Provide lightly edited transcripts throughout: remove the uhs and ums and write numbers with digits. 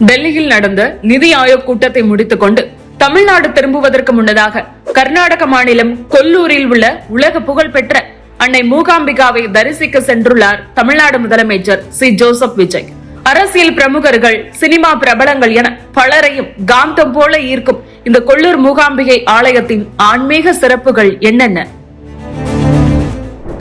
டெல்லியில் நடந்த நிதி ஆயோக் கூட்டத்தை முடித்துக் கொண்டு தமிழ்நாடு திரும்புவதற்கு முன்னதாக கர்நாடக மாநிலம் கொல்லூரில் உள்ள உலக புகழ்பெற்ற அன்னை மூகாம்பிகாவை தரிசிக்க சென்றுள்ளார் தமிழ்நாடு முதலமைச்சர் சி ஜோசப் விஜய். அரசியல் பிரமுகர்கள், சினிமா பிரபலங்கள் என பலரையும் காந்தம் போல ஈர்க்கும் இந்த கொல்லூர் மூகாம்பிகை ஆலயத்தின் ஆன்மீக சிறப்புகள் என்னென்ன?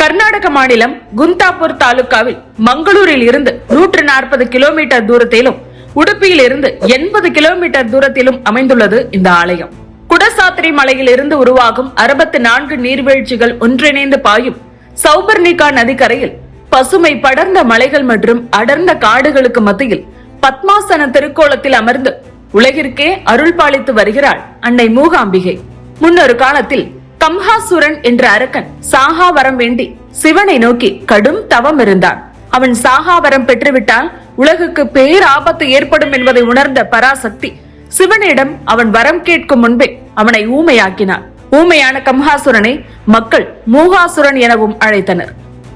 கர்நாடக மாநிலம் குந்தாப்பூர் தாலுகாவில் மங்களூரில் இருந்து 140 கிலோமீட்டர் தூரத்திலும் உடுப்பியில் இருந்து 80 கிலோமீட்டர் தூரத்திலும் அமைந்துள்ளது இந்த ஆலயம். குடசாத்திரி மலையில் இருந்து உருவாகும் 64 நீர்வீழ்ச்சிகள் ஒன்றிணைந்து பாயும் சௌபர்ணிகா நதிக்கரையில் பசுமை படர்ந்த மலைகள் மற்றும் அடர்ந்த காடுகளுக்கு மத்தியில் பத்மாசன திருக்கோலத்தில் அமர்ந்து உலகிற்கே அருள் பாலித்து வருகிறாள் அன்னை மூகாம்பிகை. முன்னொரு காலத்தில் கம்ஹாசுரன் என்ற அரக்கன் சாகாவரம் வேண்டி சிவனை நோக்கி கடும் தவம் இருந்தான். அவன் சாகாவரம் பெற்றுவிட்டால் உலகுக்கு பேராபத்து ஏற்படும் என்பதை உணர்ந்த பராசக்தி சிவனிடம் அவன் வரம் கேட்கும் முன்பே அவனை ஊமையாக்கினார். ஊமையான கம்ஹாசுரனை மக்கள் மூகாசுரன் எனவும் அழைத்தனர்.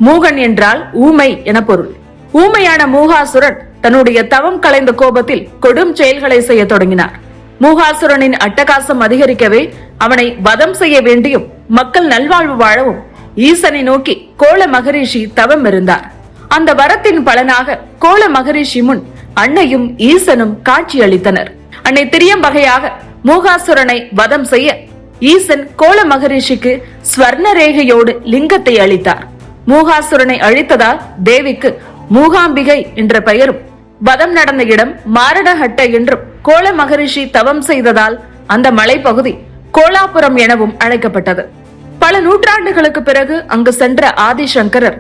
மூகன் என்றால் ஊமை என பொருள். ஊமையான மூகாசுரன் தன்னுடைய தவம் கலைந்த கோபத்தில் கொடும் செயல்களை செய்ய தொடங்கினார். மூகாசுரனின் அட்டகாசம் அதிகரிக்கவே அவனை வதம் செய்ய வேண்டியும் மக்கள் நல்வாழ்வு வாழவும் ஈசனை நோக்கி கோல மகரிஷி தவம் இருந்தார். அந்த வரத்தின் பலனாக கோல மகரிஷி முன் அன்னையும் ஈசனும் காட்சி அளித்தனர். அன்னை திரியம்பகையாக மூகாசுரனை வதம் செய்ய ஈசன் கோல மகரிஷிக்கு ஸ்வர்ண ரேகையோடு லிங்கத்தை அளித்தார். மூகாசுரனை அழித்ததால் தேவிக்கு மூகாம்பிகை என்ற பெயரும், வதம் நடந்த இடம் மாரணஹட்ட என்றும், கோல மகரிஷி தவம் செய்ததால் அந்த மலைப்பகுதி கோலாபுரம் எனவும் அழைக்கப்பட்டது. பல நூற்றாண்டுகளுக்கு பிறகு அங்கு சென்ற ஆதிசங்கரர்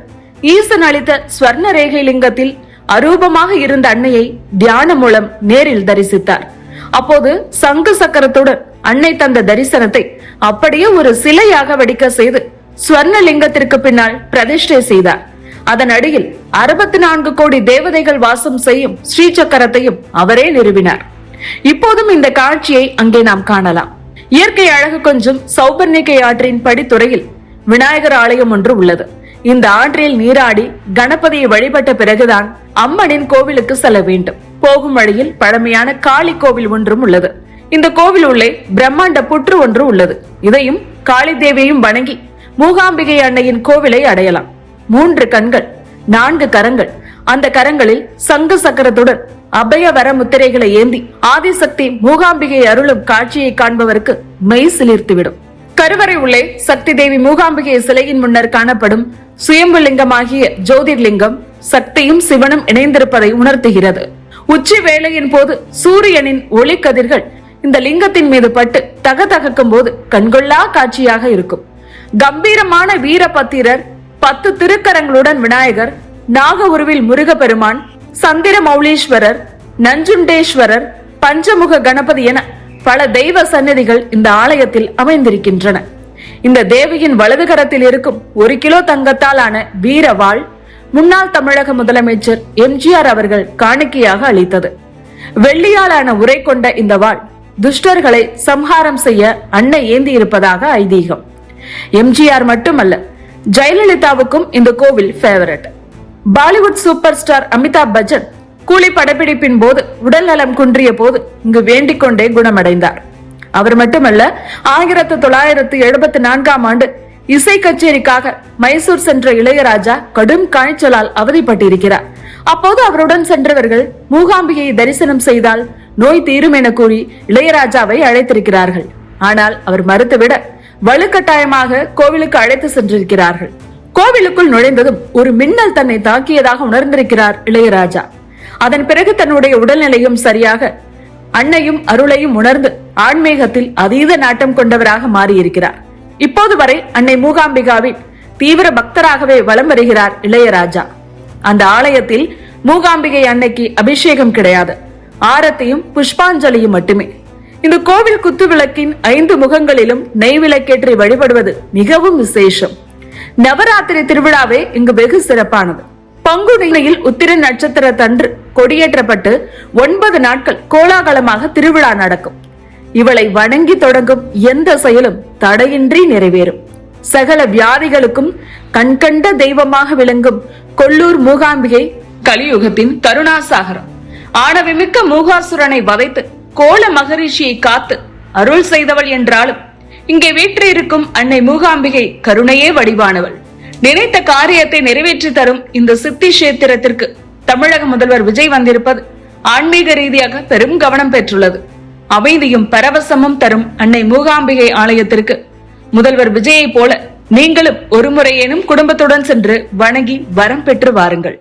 ஈசன் அளித்த ஸ்வர்ண ரேகை லிங்கத்தில் அரூபமாக இருந்த அன்னையை தியான மூலம் நேரில் தரிசித்தார். அப்போது சங்கு சக்கரத்துடன் அன்னை தந்த தரிசனத்தை அப்படியே ஒரு சிலையாக வடிக்க செய்து ஸ்வர்ணலிங்கத்திற்கு பின்னால் பிரதிஷ்டை செய்தார். அதன் அடியில் 64 கோடி தேவதைகள் வாசம் செய்யும் ஸ்ரீசக்கரத்தையும் அவரே நிறுவினார். இப்போதும் இந்த காட்சியை அங்கே நாம் காணலாம். இயற்கை அழகு கொஞ்சம் சௌபர்ணிகை ஆற்றின் படித்துறையில் விநாயகர் ஆலயம் ஒன்று உள்ளது. இந்த ஆற்றில் நீராடி கணபதியை வழிபட்ட பிறகுதான் அம்மனின் கோவிலுக்கு செல்ல வேண்டும். போகும் வழியில் பழமையான காளி கோவில் ஒன்றும் உள்ளது. இந்த கோவில் உள்ளே பிரம்மாண்ட புற்று ஒன்று உள்ளது. இதையும் காளி தேவியையும் வணங்கி மூகாம்பிகை அன்னையின் கோவிலை அடையலாம். 3 கண்கள், 4 கரங்கள். அந்த கரங்களில் சங்கு சக்கரத்துடன் அபய வர முத்திரைகளை ஏந்தி ஆதிசக்தி மூகாம்பிகை அருளும் காட்சியை காண்பவருக்கு மெய் சிலிர்த்துவிடும். கருவறை உள்ளே சக்தி தேவி மூகாம்பிகை சிலையின் முன்னர் காணப்படும் சுயம்புலிங்கமாகிய ஜோதிர்லிங்கம் சக்தியும் சிவனும் இணைந்திருப்பதை உணர்த்துகிறது. உச்சி வேளையின் போது சூரியனின் ஒளி கதிர்கள் இந்த லிங்கத்தின் மீது பட்டு தகதகக்கும் போது கண்கொள்ளா காட்சியாக இருக்கும். கம்பீரமான வீரபத்திரர், 10 திருக்கரங்களுடன் விநாயகர், நாக உருவில் முருகப்பெருமான், சந்திர மௌலீஸ்வரர், நஞ்சுண்டேஸ்வரர், பஞ்சமுக கணபதி என பல தெய்வ சன்னதிகள் இந்த ஆலயத்தில் அமைந்திருக்கின்றன. இந்த தேவியின் வலது கரத்தில் இருக்கும் 1 கிலோ தங்கத்தால் ஆன வீரவாள் முன்னாள் தமிழக முதலமைச்சர் எம்ஜிஆர் அவர்கள் காணிக்கையாக அளித்தது. வெள்ளியாலான உரை கொண்ட இந்த வாள் துஷ்டர்களை சம்ஹாரம் செய்ய அன்னை ஏந்தி இருப்பதாக ஐதீகம். எம்ஜிஆர் மட்டுமல்ல, ஜெயலலிதாவுக்கும் இந்த கோவில் favourite. Bollywood super star Amitabh Bachchan கூலி படப்பிடிப்பின் போது உடல் நலம் குன்றிய போது இங்கு வேண்டிக் கொண்டே குணமடைந்தார். அவர் மட்டுமல்ல, 1974ஆம் ஆண்டு இசை கச்சேரிக்காக மைசூர் சென்ற இளையராஜா கடும் காய்ச்சலால் அவதிப்பட்டிருக்கிறார். அப்போது அவருடன் சென்றவர்கள் மூகாம்பிகையை தரிசனம் செய்தால் நோய் தீரும் என கூறி இளையராஜாவை அழைத்திருக்கிறார்கள். ஆனால் அவர் மறுத்துவிட வலுக்கட்டாயமாக கோவிலுக்கு அழைத்து சென்றிருக்கிறார்கள். கோவிலுக்குள் நுழைந்ததும் ஒரு மின்னல் தன்னை தாக்கியதாக உணர்ந்திருக்கிறார் இளையராஜா. அதன் பிறகு தன்னுடைய உடல்நிலையும் சரியாக அன்னையும் அருளையும் உணர்ந்து ஆன்மீகத்தில் அதீத நாட்டம் கொண்டவராக மாறியிருக்கிறார். இப்போது வரை அன்னை மூகாம்பிகாவின் தீவிர பக்தராகவே வலம் வருகிறார் இளையராஜா. அந்த ஆலயத்தில் மூகாம்பிகை அன்னைக்கு அபிஷேகம் கிடையாது, ஆரத்தியும் புஷ்பாஞ்சலியும் மட்டுமே. இந்த கோவில் குத்துவிளக்கின் 5 முகங்களிலும் நெய் விளக்கேற்றி வழிபடுவது மிகவும் விசேஷம். நவராத்திரி திருவிழாவே இங்கு வெகு சிறப்பானது. பங்குனியில் உத்திர நட்சத்திர தன்று கொடியேற்றப்பட்டு 9 நாட்கள் கோலாகலமாக திருவிழா நடக்கும். இவளை வணங்கி தொடங்கும் எந்த செயலும் தடையின்றி நிறைவேறும். சகல வியாதிகளுக்கும் கண்கண்ட தெய்வமாக விளங்கும் கொல்லூர் மூகாம்பிகை கலியுகத்தின் கருணாசாகரம். ஆணவமிக்க மூகாசுரனை வதைத்து கோல மகரிஷியை காத்து அருள் செய்தவள் என்றாலும் இங்கே வீற்றிருக்கும் அன்னை மூகாம்பிகை கருணையே வடிவானவள். நினைத்த காரியத்தை நிறைவேற்றி தரும் இந்த சித்தி கஷேத்திரத்திற்கு தமிழக முதல்வர் விஜய் வந்திருப்பது ஆன்மீக ரீதியாக பெரும் கவனம் பெற்றுள்ளது. அமைதியும் பரவசமும் தரும் அன்னை மூகாம்பிகை ஆலயத்திற்கு முதல்வர் விஜயை போல நீங்களும் ஒரு முறையேனும் குடும்பத்துடன் சென்று வணங்கி வரம் பெற்று வாருங்கள்.